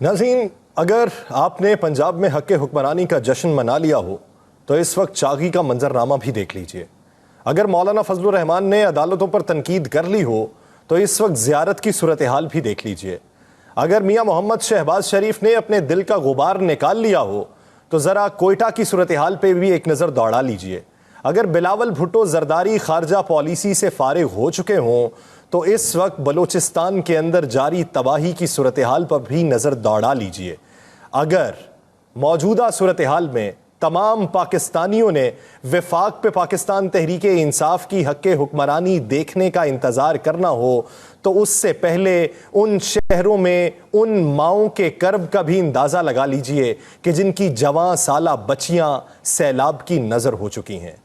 नाज़रीन, अगर आपने पंजाब में हक़ हुक्मरानी का जश्न मना लिया हो तो इस वक्त चागी का मंजरनामा भी देख लीजिए। अगर मौलाना फजलुर रहमान ने अदालतों पर तनकीद कर ली हो तो इस वक्त ज़ियारत की सूरत हाल भी देख लीजिए। अगर मियाँ मोहम्मद शहबाज शरीफ ने अपने दिल का गुबार निकाल लिया हो तो ज़रा कोयटा की सूरत हाल पर भी एक नज़र दौड़ा लीजिए। अगर बिलावल भुट्टो जरदारी खारजा पॉलिसी से फारिग हो चुके हों तो इस वक्त बलोचिस्तान के अंदर जारी तबाही की सूरत हाल पर भी नज़र दौड़ा लीजिए। अगर मौजूदा सूरत हाल में तमाम पाकिस्तानियों ने वफाक पे पाकिस्तान तहरीक इंसाफ की हक़ हुक्मरानी देखने का इंतज़ार करना हो तो उससे पहले उन शहरों में उन माओं के कर्ब का भी अंदाज़ा लगा लीजिए कि जिनकी जवां साला बच्चियां सैलाब की नज़र हो चुकी हैं।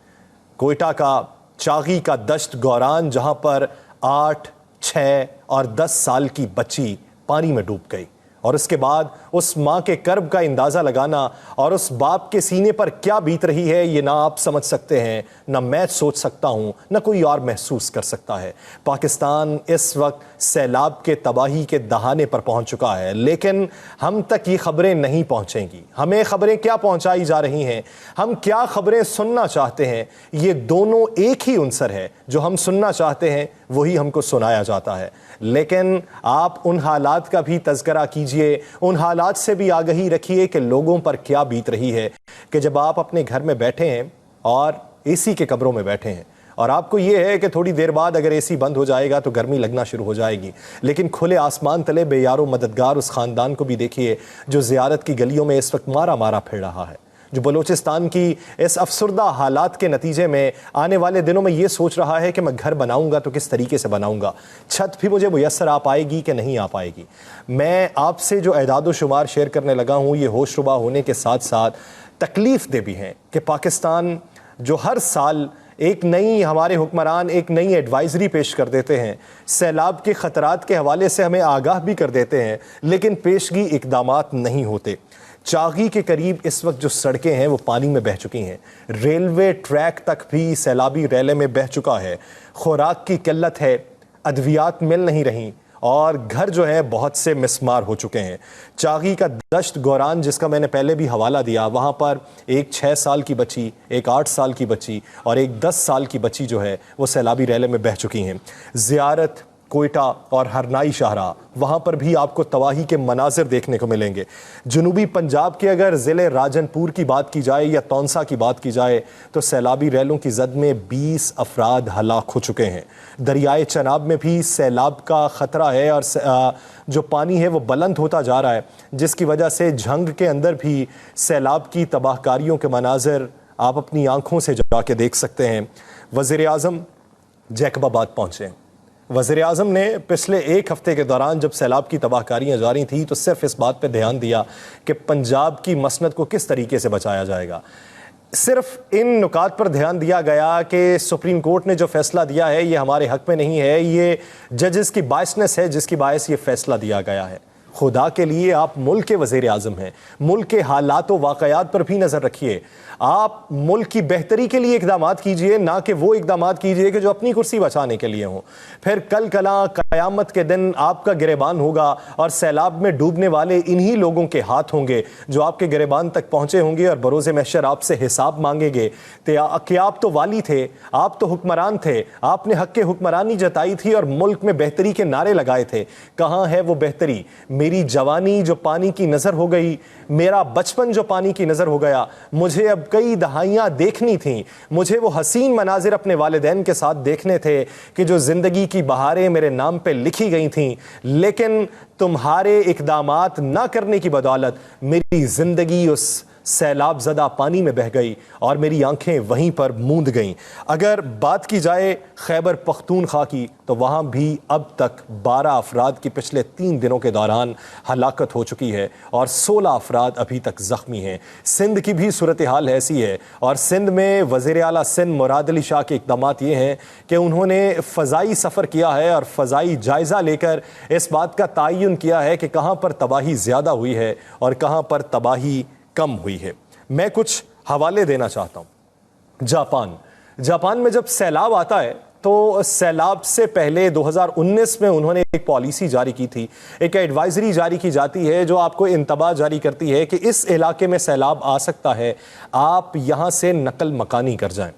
कोयटा का चागी का दश्त गौरान, जहां पर 8, 6 और 10 साल की बच्ची पानी में डूब गई, और उसके बाद उस माँ के कर्ब का अंदाज़ा लगाना और उस बाप के सीने पर क्या बीत रही है, ये ना आप समझ सकते हैं, ना मैं सोच सकता हूँ, ना कोई और महसूस कर सकता है। पाकिस्तान इस वक्त सैलाब के तबाही के दहाने पर पहुँच चुका है, लेकिन हम तक ये खबरें नहीं पहुँचेंगी। हमें खबरें क्या पहुँचाई जा रही हैं, हम क्या खबरें सुनना चाहते हैं, ये दोनों एक ही उनसर है। जो हम सुनना चाहते हैं वही हमको सुनाया जाता है। लेकिन आप उन हालात का भी तज़किरा कीजिए, उन हालात से भी आगही रखिए कि लोगों पर क्या बीत रही है कि जब आप अपने घर में बैठे हैं और एसी के कमरों में बैठे हैं और आपको यह है कि थोड़ी देर बाद अगर एसी बंद हो जाएगा तो गर्मी लगना शुरू हो जाएगी, लेकिन खुले आसमान तले बेयारो मददगार उस ख़ानदान को भी देखिए जो ज़ियारत की गलियों में इस वक्त मारा मारा फिर रहा है, जो बलोचिस्तान की इस अफसरदा हालात के नतीजे में आने वाले दिनों में ये सोच रहा है कि मैं घर बनाऊंगा तो किस तरीके से बनाऊंगा, छत भी मुझे मुयस्सर आ पाएगी कि नहीं आ पाएगी। मैं आपसे जो एदाद शुमार शेयर करने लगा हूँ ये होशरुबा होने के साथ साथ तकलीफ़ दे भी हैं कि पाकिस्तान जो हर साल एक नई, हमारे हुक्मरान एक नई एडवाइजरी पेश कर देते हैं, सैलाब के ख़तरात के हवाले से हमें आगाह भी कर देते हैं, लेकिन पेशगी इक़दामात नहीं होते। चागी के करीब इस वक्त जो सड़कें हैं वो पानी में बह चुकी हैं, रेलवे ट्रैक तक भी सैलाबी रैले में बह चुका है, खुराक की किल्लत है, अद्वियात मिल नहीं रही और घर जो है बहुत से मिस्मार हो चुके हैं। चागी का दश्त गौरान, जिसका मैंने पहले भी हवाला दिया, वहाँ पर एक 6 साल की बच्ची, एक 8 साल की बच्ची और एक 10 साल की बच्ची जो है वो सैलाबी रैले में बह चुकी हैं। ज़ियारत, कोयटा और हरनाई शाहरा, वहाँ पर भी आपको तबाही के मनाजिर देखने को मिलेंगे। जनूबी पंजाब के अगर ज़िले राजनपुर की बात की जाए या तौंसा की बात की जाए तो सैलाबी रैलों की जद में 20 अफराद हलाक हो चुके हैं। दरियाए चनाब में भी सैलाब का ख़तरा है और जो पानी है वो बुलंद होता जा रहा है, जिसकी वजह से झंग के अंदर भी सैलाब की तबाहकारियों के मनाजिर आप अपनी आँखों से जाके देख सकते हैं। वज़ीर-ए-आज़म जैकबाबाद पहुँचे। वज़ीर-ए-आज़म ने पिछले एक हफ़्ते के दौरान जब सैलाब की तबाहकारियाँ जारी थी तो सिर्फ इस बात पर ध्यान दिया कि पंजाब की मसनद को किस तरीके से बचाया जाएगा। सिर्फ इन नुकात पर ध्यान दिया गया कि सुप्रीम कोर्ट ने जो फैसला दिया है ये हमारे हक़ में नहीं है, ये जजेस की बायसनेस है जिसकी बायस ये फैसला दिया गया है। खुदा के लिए आप मुल्क के वज़ीर-ए-आज़म हैं, मुल्क के हालात व वाक़यात पर भी नज़र रखिए। आप मुल्क की बेहतरी के लिए इक़दामात कीजिए, ना कि वो इक़दामात कीजिए कि जो अपनी कुर्सी बचाने के लिए हों। फिर कल कला क़यामत के दिन आपका गिरेबान होगा और सैलाब में डूबने वाले इन्हीं लोगों के हाथ होंगे जो आपके गिरेबान तक पहुँचे होंगे और बरोज़े महशर आपसे हिसाब मांगेंगे कि आप तो वाली थे, आप तो हुक्मरान थे, आपने हक़ हुक्मरानी जताई थी और मुल्क में बेहतरी के नारे लगाए थे। कहाँ है वो बेहतरी? मेरी जवानी जो पानी की नज़र हो गई, मेरा बचपन जो पानी की नज़र हो गया, मुझे अब कई दहाइयाँ देखनी थीं, मुझे वो हसीन मनाजिर अपने वालिदैन के साथ देखने थे कि जो ज़िंदगी की बहारें मेरे नाम पे लिखी गई थीं, लेकिन तुम्हारे इक़दामात ना करने की बदौलत मेरी ज़िंदगी उस सैलाब ज़दा पानी में बह गई और मेरी आंखें वहीं पर मूंद गईं। अगर बात की जाए खैबर पख्तूनख्वा की तो वहाँ भी अब तक 12 अफराद की पिछले 3 दिनों के दौरान हलाकत हो चुकी है और 16 अफराद अभी तक ज़ख्मी हैं। सिंध की भी सूरत हाल ऐसी है और सिंध में वज़ीर आला सिंध मुराद अली शाह के इक़दामात ये हैं कि उन्होंने फ़ज़ाई सफ़र किया है और फ़ज़ाई जायज़ा लेकर इस बात का तयन किया है कि कहाँ पर तबाही ज़्यादा हुई है और कहाँ पर तबाही कम हुई है। मैं कुछ हवाले देना चाहता हूँ। जापान में जब सैलाब आता है तो सैलाब से पहले 2019 में उन्होंने एक पॉलिसी जारी की थी, एक एडवाइजरी जारी की जाती है जो आपको इंतबा जारी करती है कि इस इलाके में सैलाब आ सकता है, आप यहां से नकल मकानी कर जाएं।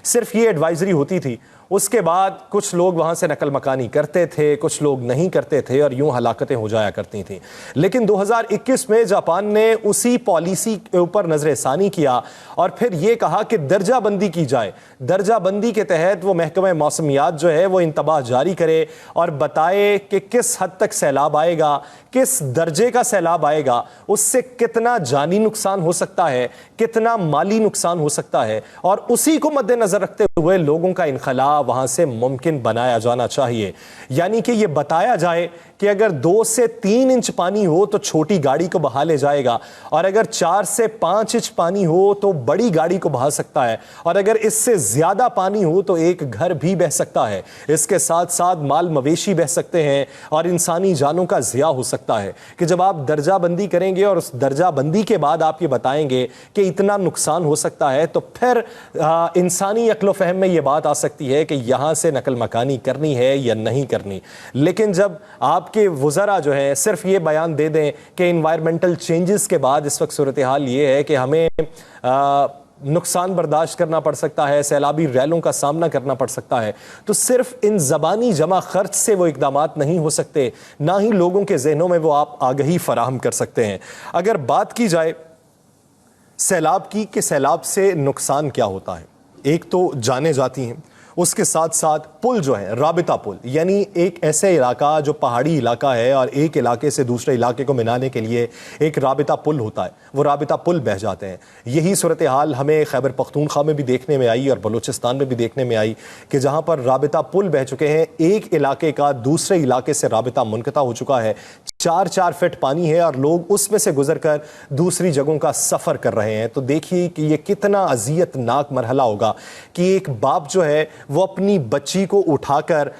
सिर्फ ये एडवाइजरी होती थी। उसके बाद कुछ लोग वहां से नकल मकानी करते थे, कुछ लोग नहीं करते थे और यूं हलाकतें हो जाया करती थी। लेकिन 2021 में जापान ने उसी पॉलिसी के ऊपर नजरसानी किया और फिर यह कहा कि दर्जा बंदी की जाए। दर्जा बंदी के तहत वो महकमा मौसमियात जो है वो इंतबाह जारी करे और बताए कि किस हद तक सैलाब आएगा, किस दर्जे का सैलाब आएगा, उससे कितना जानी नुकसान हो सकता है, कितना माली नुकसान हो सकता है, और उसी को मद्देनजर रखते हुए लोगों का इनखला वहां से मुमकिन बनाया जाना चाहिए। यानी कि यह बताया जाए कि अगर 2 से 3 इंच पानी हो तो छोटी गाड़ी को बहा ले जाएगा, और अगर 4 से 5 इंच पानी हो तो बड़ी गाड़ी को बहा सकता है, और अगर इससे ज्यादा पानी हो तो एक घर भी बह सकता है। इसके साथ साथ माल मवेशी बह सकते हैं और इंसानी जानों का ज़िया हो सकता है। कि जब आप दर्जा बंदी करेंगे और उस दर्जा बंदी के बाद आप ये बताएंगे कि इतना नुकसान हो सकता है, तो फिर इंसानी अक्ल फहम में यह बात आ सकती है कि यहां से नकल मकानी करनी है या नहीं करनी। लेकिन जब आपके वज़रा जो है सिर्फ ये बयान दे दें कि इन्वायरमेंटल चेंजेस के बाद इस वक्त सूरत हाल ये है कि हमें नुकसान बर्दाश्त करना पड़ सकता है, सैलाबी रैलों का सामना करना पड़ सकता है, तो सिर्फ इन ज़बानी जमा खर्च से वो इकदामात नहीं हो सकते, ना ही लोगों के जहनों में वो आप आगही फराहम कर सकते हैं। अगर बात की जाए सैलाब की कि सैलाब से नुकसान क्या होता है, एक तो जाने जाती हैं, उसके साथ साथ पुल जो है, राबिता पुल, यानी एक ऐसे इलाका जो पहाड़ी इलाका है और एक इलाके से दूसरे इलाके को मिलाने के लिए एक राबिता पुल होता है, वो राबिता पुल बह जाते हैं। यही सूरत हाल हमें खैबर पख्तूनख्वा में भी देखने में आई और बलूचिस्तान में भी देखने में आई कि जहाँ पर राबिता पुल बह चुके हैं, एक इलाके का दूसरे इलाके से राबिता मुनक़ता हो चुका है, 4-4 फीट पानी है और लोग उसमें से गुजर कर दूसरी जगहों का सफ़र कर रहे हैं। तो देखिए कि ये कितना अजियतनाक मरहला होगा कि एक बाप जो है वो अपनी बच्ची को उठाकर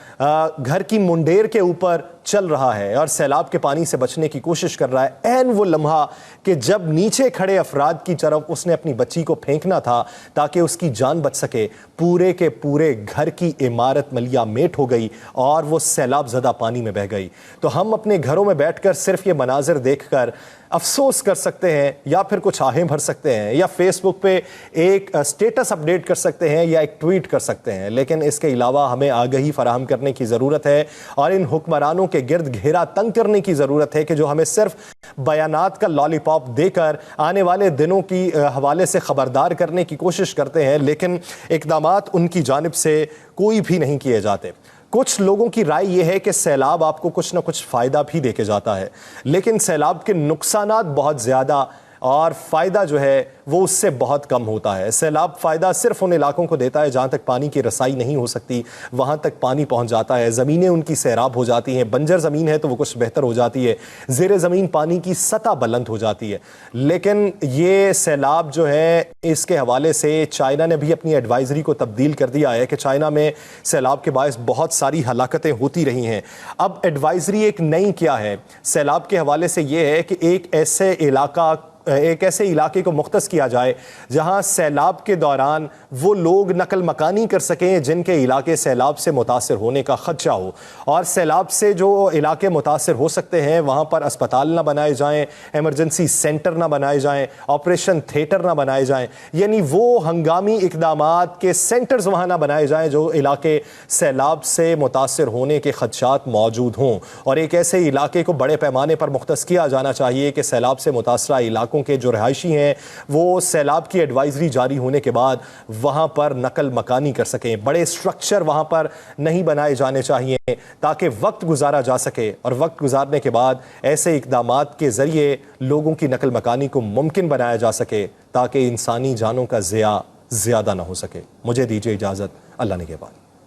घर की मुंडेर के ऊपर चल रहा है और सैलाब के पानी से बचने की कोशिश कर रहा है। ऐन वो लम्हा कि जब नीचे खड़े अफराद की तरफ उसने अपनी बच्ची को फेंकना था ताकि उसकी जान बच सके, पूरे के पूरे घर की इमारत मलिया मेट हो गई और वो सैलाब ज़दा पानी में बह गई। तो हम अपने घरों में बैठकर सिर्फ ये मनाजिर देखकर अफसोस कर सकते हैं या फिर कुछ आहें भर सकते हैं या फेसबुक पे एक स्टेटस अपडेट कर सकते हैं या एक ट्वीट कर सकते हैं, लेकिन इसके अलावा हमें आगही फराहम करने की ज़रूरत है और इन हुक्मरानों के गिर्द घेरा तंग करने की ज़रूरत है कि जो हमें सिर्फ बयानात का लॉलीपॉप देकर आने वाले दिनों की हवाले से ख़बरदार करने की कोशिश करते हैं, लेकिन इक़दामात उनकी जानिब से कोई भी नहीं किए जाते। कुछ लोगों की राय यह है कि सैलाब आपको कुछ ना कुछ फ़ायदा भी देके जाता है, लेकिन सैलाब के नुकसानात बहुत ज़्यादा और फ़ायदा जो है वो उससे बहुत कम होता है। सैलाब फ़ायदा सिर्फ उन इलाकों को देता है जहाँ तक पानी की रसाई नहीं हो सकती, वहाँ तक पानी पहुँच जाता है, ज़मीनें उनकी सैराब हो जाती हैं, बंजर ज़मीन है तो वो कुछ बेहतर हो जाती है, ज़ेरे ज़मीन पानी की सतह बुलंद हो जाती है। लेकिन ये सैलाब जो है इसके हवाले से चाइना ने भी अपनी एडवाइजरी को तब्दील कर दिया है कि चाइना में सैलाब के बायस बहुत सारी हलाकतें होती रही हैं। अब एडवाइजरी एक नई क्या है सैलाब के हवाले से ये है कि एक ऐसे इलाके को मुख्तस किया जाए जहां सैलाब के दौरान वो लोग नकल मकानी कर सकें जिनके इलाके सैलाब से मुतासिर होने का खदशा हो, और सैलाब से जो इलाके मुतासिर हो सकते हैं वहां पर अस्पताल ना बनाए जाएं, इमरजेंसी सेंटर ना बनाए जाएं, ऑपरेशन थिएटर ना बनाए जाएं, यानी वो हंगामी इकदामात के सेंटर्स वहां ना बनाए जाएं जो इलाके सैलाब से मुतासिर होने के खदशात मौजूद हों। और एक ऐसे इलाके को बड़े पैमाने पर मुख्तस किया जाना चाहिए कि सैलाब से मुतासरा इलाकों के जो रहायशी हैं वो सैलाब की एडवाइजरी जारी होने के बाद वहां पर नकल मकानी कर सकें। बड़े स्ट्रक्चर वहां पर नहीं बनाए जाने चाहिए ताकि वक्त गुजारा जा सके, और वक्त गुजारने के बाद ऐसे इकदामात के जरिए लोगों की नकल मकानी को मुमकिन बनाया जा सके ताकि इंसानी जानों का ज़िया ज़्यादा ना हो सके। मुझे दीजिए इजाज़त, अल्लाह ने के बाद।